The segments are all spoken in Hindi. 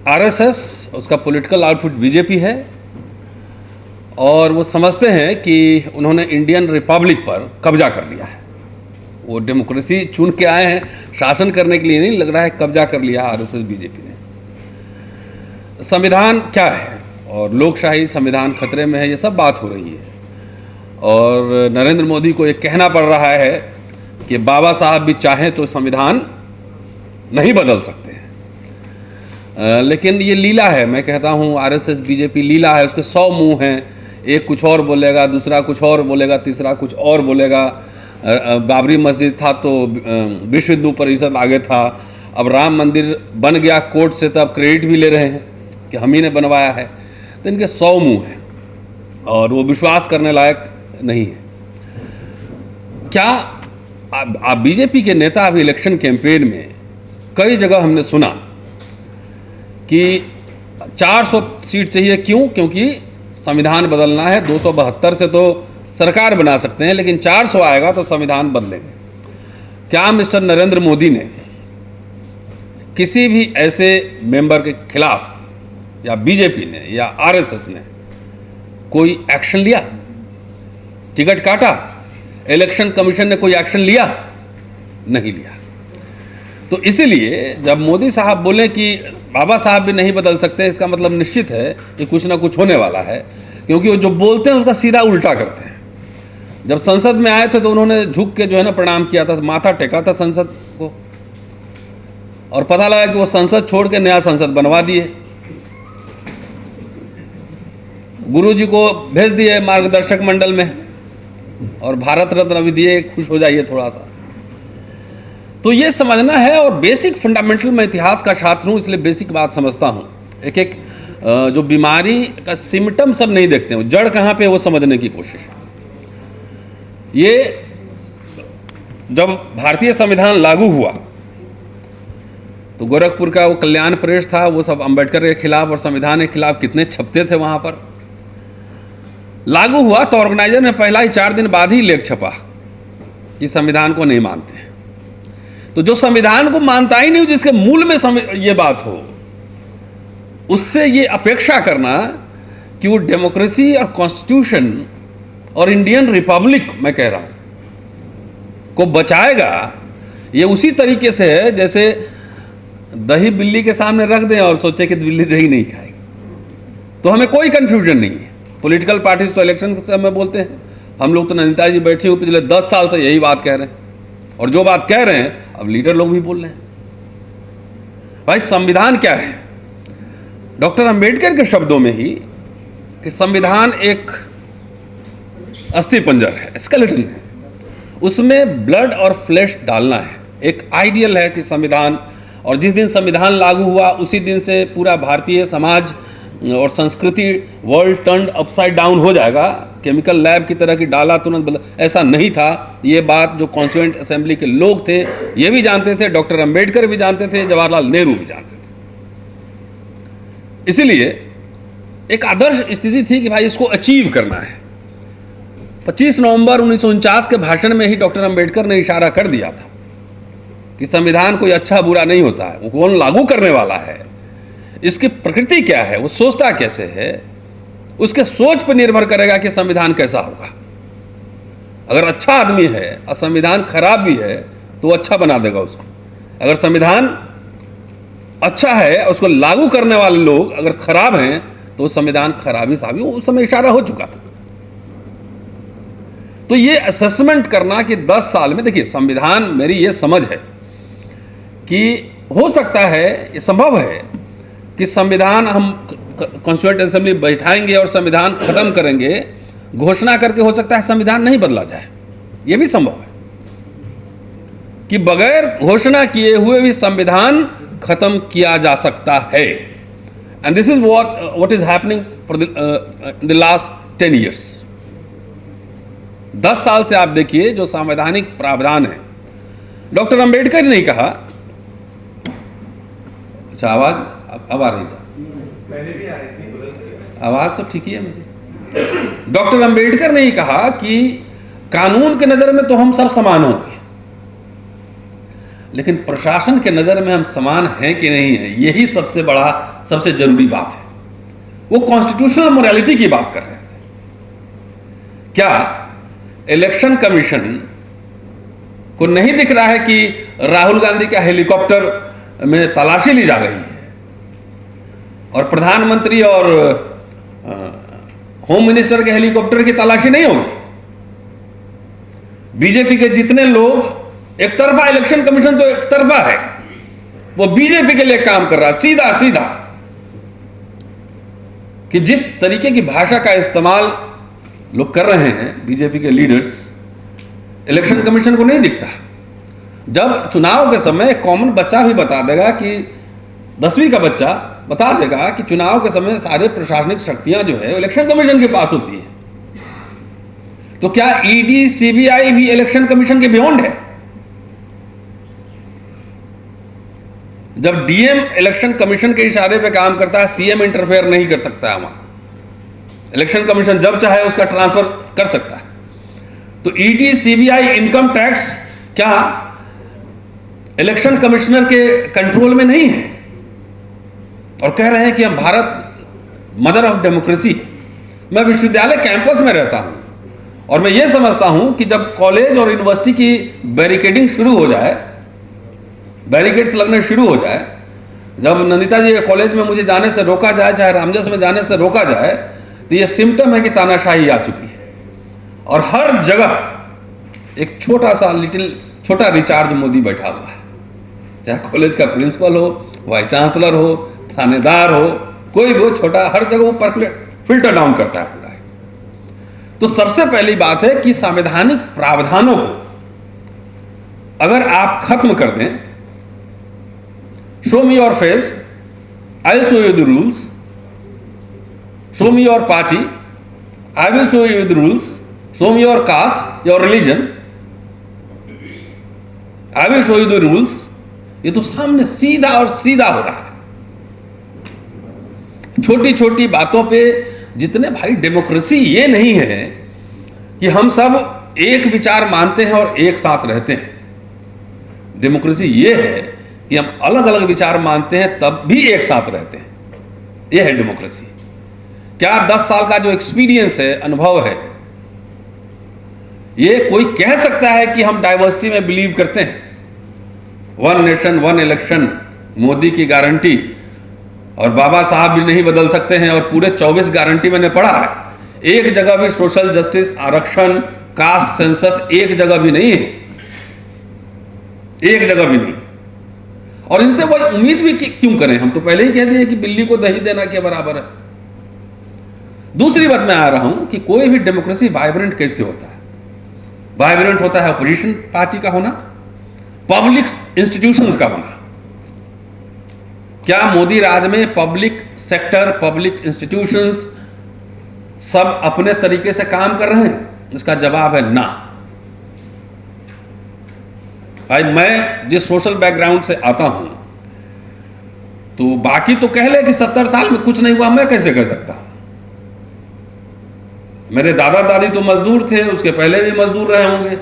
आरएसएस उसका पॉलिटिकल आउटफिट बीजेपी है और वो समझते हैं कि उन्होंने इंडियन रिपब्लिक पर कब्जा कर लिया है। वो डेमोक्रेसी चुन के आए हैं, शासन करने के लिए नहीं, लग रहा है कब्जा कर लिया आरएसएस बीजेपी ने। संविधान क्या है और लोकशाही संविधान खतरे में है, ये सब बात हो रही है और नरेंद्र मोदी को ये कहना पड़ रहा है कि बाबा साहब भी चाहें तो संविधान नहीं बदल सकते हैं। लेकिन ये लीला है, मैं कहता हूँ आरएसएस बीजेपी लीला है, उसके 100 मुंह हैं, एक कुछ और बोलेगा, दूसरा कुछ और बोलेगा, तीसरा कुछ और बोलेगा। बाबरी मस्जिद था तो विश्व हिंदू परिषद आगे था, अब राम मंदिर बन गया कोर्ट से तो अब क्रेडिट भी ले रहे हैं कि हम ही ने बनवाया है। तो इनके 100 मुंह हैं और वो विश्वास करने लायक नहीं है। क्या आप बीजेपी के नेता अभी इलेक्शन कैंपेन में कई जगह हमने सुना कि 400 सीट चाहिए, क्यों? क्योंकि संविधान बदलना है, 272 से तो सरकार बना सकते हैं लेकिन 400 आएगा तो संविधान बदलेंगे। क्या मिस्टर नरेंद्र मोदी ने किसी भी ऐसे मेंबर के खिलाफ या बीजेपी ने या आरएसएस ने कोई एक्शन लिया? टिकट काटा? इलेक्शन कमीशन ने कोई एक्शन लिया? नहीं लिया। तो इसीलिए जब मोदी साहब बोले कि बाबा साहब भी नहीं बदल सकते, इसका मतलब निश्चित है कि कुछ ना कुछ होने वाला है, क्योंकि वो जो बोलते हैं उसका सीधा उल्टा करते हैं। जब संसद में आए थे तो उन्होंने झुक के जो है ना प्रणाम किया था, माथा टेका था संसद को, और पता लगा कि वो संसद छोड़ के नया संसद बनवा दिए, गुरुजी को भेज दिए मार्गदर्शक मंडल में और भारत रत्न भी दिए, खुश हो जाइए थोड़ा सा। तो ये समझना है, और बेसिक फंडामेंटल, मैं इतिहास का छात्र हूँ इसलिए बेसिक बात समझता हूँ। एक एक जो बीमारी का सिम्टम सब नहीं देखते हैं, जड़ कहाँ पे वो समझने की कोशिश है। ये जब भारतीय संविधान लागू हुआ तो गोरखपुर का वो कल्याण प्रेस था, वो सब अंबेडकर के खिलाफ और संविधान के खिलाफ कितने छपते थे वहाँ पर। लागू हुआ तो ऑर्गेनाइजर ने पहला ही 4 दिन बाद ही लेख छपा कि संविधान को नहीं मानते हैं। तो जो संविधान को मानता ही नहीं, जिसके मूल में ये बात हो, उससे ये अपेक्षा करना कि वो डेमोक्रेसी और कॉन्स्टिट्यूशन और इंडियन रिपब्लिक, मैं कह रहा हूं, को बचाएगा, ये उसी तरीके से है जैसे दही बिल्ली के सामने रख दें और सोचे कि बिल्ली दही नहीं खाएगी। तो हमें कोई कंफ्यूजन नहीं है। पॉलिटिकल पार्टीज तो इलेक्शन के समय बोलते हैं, हम लोग तो नैनीताल जी बैठे हुए पिछले 10 साल से यही बात कह रहे हैं, और जो बात कह रहे हैं अब लीडर लोग भी बोल रहे हैं। भाई संविधान क्या है? डॉक्टर अंबेडकर के शब्दों में ही कि संविधान एक अस्थि पंजर है, स्केलेटन है, उसमें ब्लड और फ्लैश डालना है। एक आइडियल है कि संविधान, और जिस दिन संविधान लागू हुआ उसी दिन से पूरा भारतीय समाज और संस्कृति वर्ल्ड टर्न अपसाइड डाउन हो जाएगा, केमिकल लैब की तरह की डाला तुरंत बदल, ऐसा नहीं था। ये बात जो कॉन्स्टिट्यूएंट असेंबली के लोग थे ये भी जानते थे, डॉक्टर अंबेडकर भी जानते थे, जवाहरलाल नेहरू भी जानते थे। इसीलिए एक आदर्श स्थिति थी कि भाई इसको अचीव करना है। 25 नवंबर 1949 के भाषण में ही डॉक्टर अंबेडकर ने इशारा कर दिया था कि संविधान कोई अच्छा बुरा नहीं होता है, वो कौन लागू करने वाला है, इसकी प्रकृति क्या है, वो सोचता कैसे है, उसके सोच पर निर्भर करेगा कि संविधान कैसा होगा। अगर अच्छा आदमी है और संविधान खराब भी है तो वो अच्छा बना देगा उसको। अगर संविधान अच्छा है और उसको लागू करने वाले लोग अगर खराब हैं तो संविधान खराबी साबित, उस समय इशारा हो चुका था। तो ये असेसमेंट करना कि 10 साल में, देखिए संविधान, मेरी ये समझ है कि हो सकता है, ये संभव है कि संविधान हम कॉन्स्टिट्यूएंट असेंबली बैठाएंगे और संविधान खत्म करेंगे, घोषणा करके हो सकता है संविधान नहीं बदला जाए। यह भी संभव है कि बगैर घोषणा किए हुए भी संविधान खत्म किया जा सकता है। And this is what is happening for the last 10 years। 10 साल से आप देखिए जो संवैधानिक प्रावधान है, डॉक्टर अंबेडकर ने कहा, अच्छा आवाज अब आ रही था, आवाज तो ठीक ही है मेरी। डॉक्टर अंबेडकर ने कहा कि कानून के नजर में तो हम सब समान होंगे, लेकिन प्रशासन के नज़र में हम समान हैं कि नहीं हैं, यही सबसे बड़ा, सबसे जरूरी बात है। वो कॉन्स्टिट्यूशनल मोरालिटी की बात कर रहे थे। क्या इलेक्शन कमीशन को नहीं दिख रहा है कि राहुल गांधी का हेलीकॉप्टर में तलाशी ली जा रही है और प्रधानमंत्री और होम मिनिस्टर के हेलीकॉप्टर की तलाशी नहीं होगी? बीजेपी के जितने लोग, एक तरफा इलेक्शन कमीशन तो एक तरफा है, वो बीजेपी के लिए काम कर रहा है सीधा सीधा, कि जिस तरीके की भाषा का इस्तेमाल लोग कर रहे हैं बीजेपी के लीडर्स, इलेक्शन कमीशन को नहीं दिखता। जब चुनाव के समय कॉमन बच्चा भी बता देगा कि 10वीं का बच्चा बता देगा कि चुनाव के समय सारे प्रशासनिक शक्तियां जो है इलेक्शन कमीशन के पास होती है, तो क्या ईडी सीबीआई भी इलेक्शन कमीशन के बियॉन्ड है? जब डीएम इलेक्शन कमीशन के इशारे पे काम करता है, सीएम इंटरफेयर नहीं कर सकता है वहां। इलेक्शन कमीशन जब चाहे उसका ट्रांसफर कर सकता है। तो ईडी सीबीआई इनकम टैक्स क्या इलेक्शन कमिश्नर के कंट्रोल में नहीं है? और कह रहे हैं कि हम भारत मदर ऑफ डेमोक्रेसी। मैं विश्वविद्यालय कैंपस में रहता हूं और मैं ये समझता हूं कि जब कॉलेज और यूनिवर्सिटी की बैरिकेडिंग शुरू हो जाए, बैरिकेड्स लगने शुरू हो जाए, जब नंदिता जी कॉलेज में मुझे जाने से रोका जाए, चाहे रामजस में जाने से रोका जाए, तो ये सिम्टम है कि तानाशाही आ चुकी है। और हर जगह एक छोटा रिचार्ज मोदी बैठा हुआ है, चाहे कॉलेज का प्रिंसिपल हो, वाइस चांसलर हो, थानेदार हो, कोई भी हो, छोटा, हर जगह वो फिल्टर डाउन करता है पूरा। तो सबसे पहली बात है कि संवैधानिक प्रावधानों को अगर आप खत्म कर दें, show me your face, I will show you the rules, show me your party, I will show you the rules, show me your cast, your religion, I will show you the rules, ये तो सामने सीधा और सीधा हो रहा है। छोटी छोटी बातों पे जितने, भाई डेमोक्रेसी ये नहीं है कि हम सब एक विचार मानते हैं और एक साथ रहते हैं। डेमोक्रेसी ये है कि हम अलग अलग विचार मानते हैं तब भी एक साथ रहते हैं। ये है डेमोक्रेसी। क्या 10 साल का जो एक्सपीरियंस है, अनुभव है, ये कोई कह सकता है कि हम डाइवर्सिटी में बिलीव करते हैं? One nation one election Modi की गारंटी, और बाबा साहब भी नहीं बदल सकते हैं, और पूरे 24 गारंटी मैंने पढ़ा है। एक जगह भी सोशल जस्टिस, आरक्षण, कास्ट सेंसस एक जगह भी नहीं है, एक जगह भी नहीं। और इनसे वो उम्मीद भी क्यों करें? हम तो पहले ही कह दिए कि बिल्ली को दही देना के बराबर है। दूसरी बात मैं आ रहा हूं कि कोई भी डेमोक्रेसी वाइब्रेंट कैसे होता है? वाइब्रेंट होता है अपोजिशन पार्टी का होना, पब्लिक इंस्टीट्यूशंस का होना। क्या मोदी राज में पब्लिक सेक्टर, पब्लिक इंस्टीट्यूशंस सब अपने तरीके से काम कर रहे हैं? इसका जवाब है ना। भाई मैं जिस सोशल बैकग्राउंड से आता हूं, तो बाकी तो कह ले कि 70 साल में कुछ नहीं हुआ, मैं कैसे कह सकता हूं? मेरे दादा दादी तो मजदूर थे, उसके पहले भी मजदूर रहे होंगे।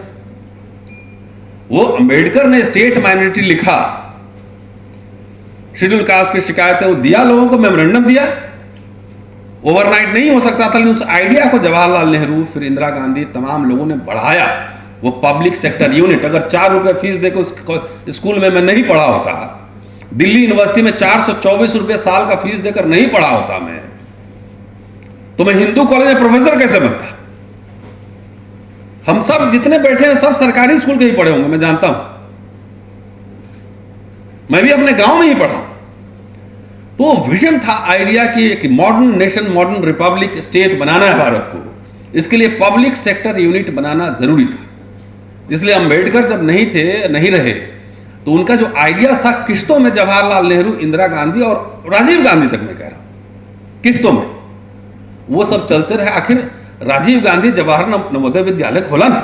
वो अंबेडकर ने स्टेट माइनॉरिटी लिखा, शेड्यूल कास्ट की शिकायतें वो दिया, लोगों को मेमोरेंडम दिया। ओवरनाइट नहीं हो सकता था, लेकिन उस आइडिया को जवाहरलाल नेहरू, फिर इंदिरा गांधी, तमाम लोगों ने बढ़ाया। वो पब्लिक सेक्टर यूनिट, अगर 4 रुपए फीस देकर उस स्कूल में मैं नहीं पढ़ा होता, दिल्ली यूनिवर्सिटी में 424 रुपए साल का फीस देकर नहीं पढ़ा होता मैं, तो मैं हिंदू कॉलेज में प्रोफेसर कैसे बनता? हम सब जितने बैठे हैं सब सरकारी स्कूल के ही पढ़े होंगे, मैं जानता हूं। मैं भी अपने गांव में ही पढ़ा। तो विजन था, आइडिया कि modern nation, modern republic state बनाना है भारत को। इसके लिए पब्लिक सेक्टर यूनिट बनाना जरूरी था। इसलिए अंबेडकर जब नहीं रहे, तो उनका जो आइडिया था किश्तों में, जवाहरलाल नेहरू, इंदिरा गांधी और राजीव गांधी तक मैं कह रहा हूं, किश्तों में वो सब चलते रहे। आखिर राजीव गांधी जवाहर नवोदय विद्यालय खोला ना,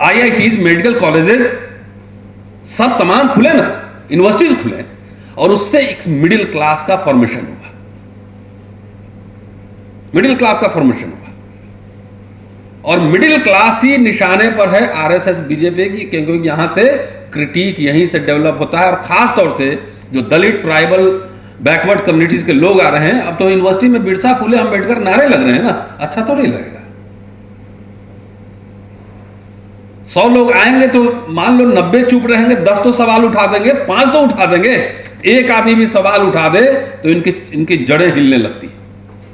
IITs, मेडिकल कॉलेजेस सब तमाम खुले ना, यूनिवर्सिटीज खुले, और उससे एक मिडिल क्लास का फॉर्मेशन हुआ, मिडिल क्लास का फॉर्मेशन हुआ। और मिडिल क्लास ही निशाने पर है आरएसएस बीजेपी की, क्योंकि यहां से क्रिटिक यहीं से डेवलप होता है। और खास तौर से जो दलित, ट्राइबल, बैकवर्ड कम्युनिटीज के लोग आ रहे हैं। अब तो यूनिवर्सिटी में बिरसा फुले अंबेडकर नारे लग रहे हैं ना, अच्छा तो नहीं लगेगा। 100 लोग आएंगे तो मान लो 90 चुप रहेंगे, 10 तो सवाल उठा देंगे, 5 तो उठा देंगे। एक आदमी भी सवाल उठा दे तो इनकी जड़ें हिलने लगती,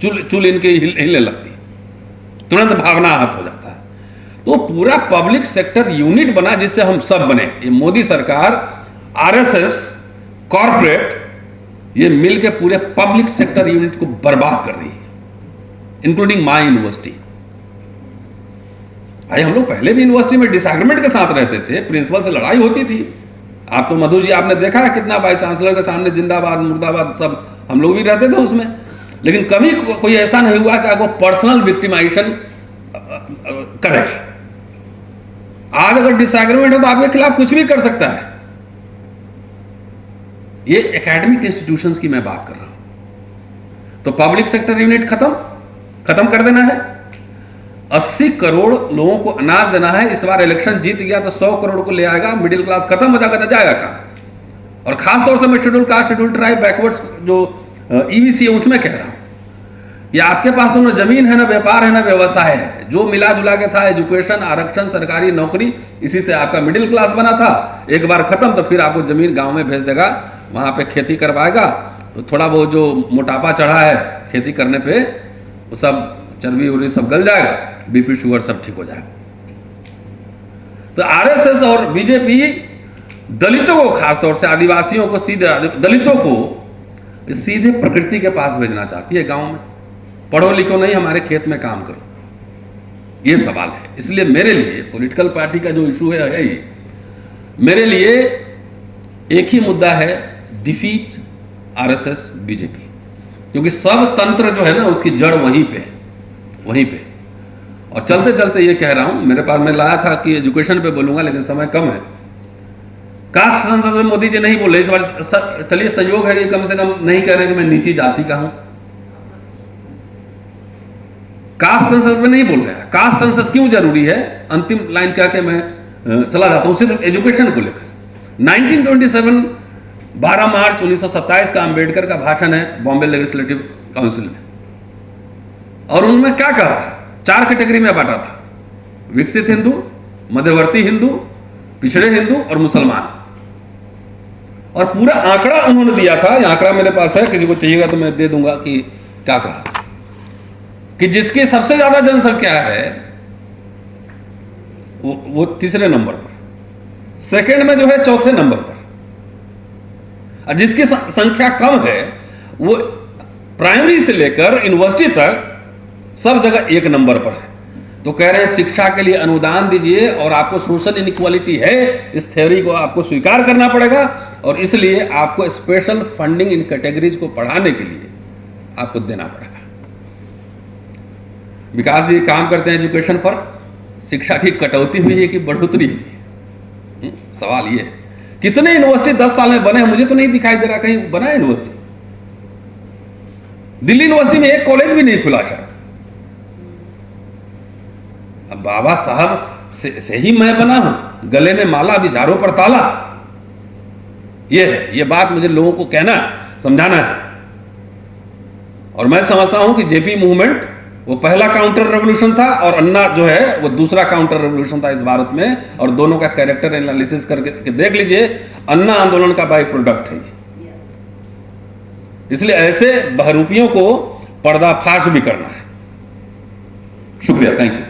चुल इनके हिलने लगती, तुरंत भावना आहत हो जाता है। तो पूरा पब्लिक सेक्टर यूनिट बना जिससे हम सब बने। ये मोदी सरकार, आरएसएस, कॉर्पोरेट, ये मिलकर पूरे पब्लिक सेक्टर यूनिट को बर्बाद कर रही है, इंक्लूडिंग माय यूनिवर्सिटी। भाई हम लोग पहले भी यूनिवर्सिटी में डिसएग्रीमेंट के साथ रहते थे, प्रिंसिपल से लड़ाई होती थी। आप तो मधु जी आपने देखा है कितना वाइस चांसलर के सामने जिंदाबाद मुर्दाबाद सब हम लोग भी रहते थे उसमें। लेकिन कभी कोई ऐसा नहीं हुआ कि आपको पर्सनल विक्टिमाइजेशन करेगा। आज अगर डिसएग्रीमेंट हो तो आपके खिलाफ कुछ भी कर सकता है। ये एकेडमिक इंस्टीट्यूशंस की मैं बात कर रहा हूं। तो पब्लिक सेक्टर यूनिट खत्म कर देना है। 80 करोड़ लोगों को अनाज देना है। इस बार इलेक्शन जीत गया तो 100 करोड़ को ले आएगा। मिडिल क्लास खत्म हो जाएगा तो जाएगा कहां? और खास तौर से मैं schedule caste, schedule tribe, backwards जो ईबीसी है उसमें कह रहा हूं, ये आपके पास तो ना जमीन है, ना व्यापार है, ना व्यवसाय है। जो मिला जुला के था, एजुकेशन, आरक्षण, सरकारी नौकरी, इसी से आपका मिडिल क्लास बना था। एक बार खत्म तो फिर आपको जमीन गांव में भेज देगा, वहां पे खेती करवाएगा। तो थोड़ा बहुत जो मोटापा चढ़ा है खेती करने पे वो सब चर्बी उर्बी सब गल जाएगा, बीपी शुगर सब ठीक हो जाएगा। तो आरएसएस और बीजेपी दलितों को, खासतौर से आदिवासियों को, सीधे दलितों को सीधे प्रकृति के पास भेजना चाहती है। गांव में पढ़ो लिखो नहीं, हमारे खेत में काम करो, ये सवाल है। इसलिए मेरे लिए पॉलिटिकल पार्टी का जो इशू है ही, मेरे लिए एक ही मुद्दा है, डिफीट आरएसएस बीजेपी। क्योंकि सब तंत्र जो है ना उसकी जड़ वहीं पे है, वहीं पे। और चलते चलते ये कह रहा हूं, मेरे पास मैं लाया था कि एजुकेशन पे बोलूंगा लेकिन समय कम है। कास्ट सेंसस में मोदी जी नहीं बोले इस बार। चलिए संयोग है कि कम से कम नहीं कह रहे कि मैं नीची जाति का हूं। कास्ट सेंसस में नहीं बोल रहे। कास्ट सेंसस क्यों जरूरी है, अंतिम लाइन कह के मैं चला जाता हूं सिर्फ एजुकेशन को लेकर। 1927 12 मार्च 1927 का अंबेडकर का भाषण है बॉम्बे लेजिस्लेटिव काउंसिल में। और उन्होंने क्या कहा था? 4 कैटेगरी में बांटा था, विकसित हिंदू, मध्यवर्ती हिंदू, पिछड़े हिंदू और मुसलमान। और पूरा आंकड़ा उन्होंने दिया था। यह आंकड़ा मेरे पास है, किसी को चाहिएगा तो मैं दे दूंगा कि क्या कहा, कि जिसकी सबसे ज्यादा जनसंख्या है वो तीसरे नंबर पर, सेकंड में जो है चौथे नंबर पर, और जिसकी संख्या कम है वो प्राइमरी से लेकर यूनिवर्सिटी तक सब जगह 1 नंबर पर है। तो कह रहे हैं शिक्षा के लिए अनुदान दीजिए और आपको सोशल इनइक्वालिटी है, इस थ्योरी को आपको स्वीकार करना पड़ेगा। और इसलिए आपको स्पेशल फंडिंग इन कैटेगरीज को पढ़ाने के लिए आपको देना पड़ेगा। विकास जी काम करते हैं एजुकेशन पर, शिक्षा की कटौती हुई है कि बढ़ोतरी हुई है? सवाल ये है। कितने यूनिवर्सिटी 10 साल में बने हैं? मुझे तो नहीं दिखाई दे रहा कहीं बना है यूनिवर्सिटी। दिल्ली यूनिवर्सिटी में एक कॉलेज भी नहीं खुला शायद। अब बाबा साहब से ही मैं बना हूं, गले में माला, विचारों पर ताला। ये है, ये बात मुझे लोगों को कहना, समझाना है। और मैं समझता हूं कि जेपी मूवमेंट वो पहला काउंटर रेवोल्यूशन था और अन्ना जो है वो दूसरा काउंटर रेवोल्यूशन था इस भारत में। और दोनों का कैरेक्टर एनालिसिस करके देख लीजिए, अन्ना आंदोलन का बाई प्रोडक्ट है। इसलिए ऐसे बहरूपियों को पर्दाफाश भी करना है। शुक्रिया, थैंक यू।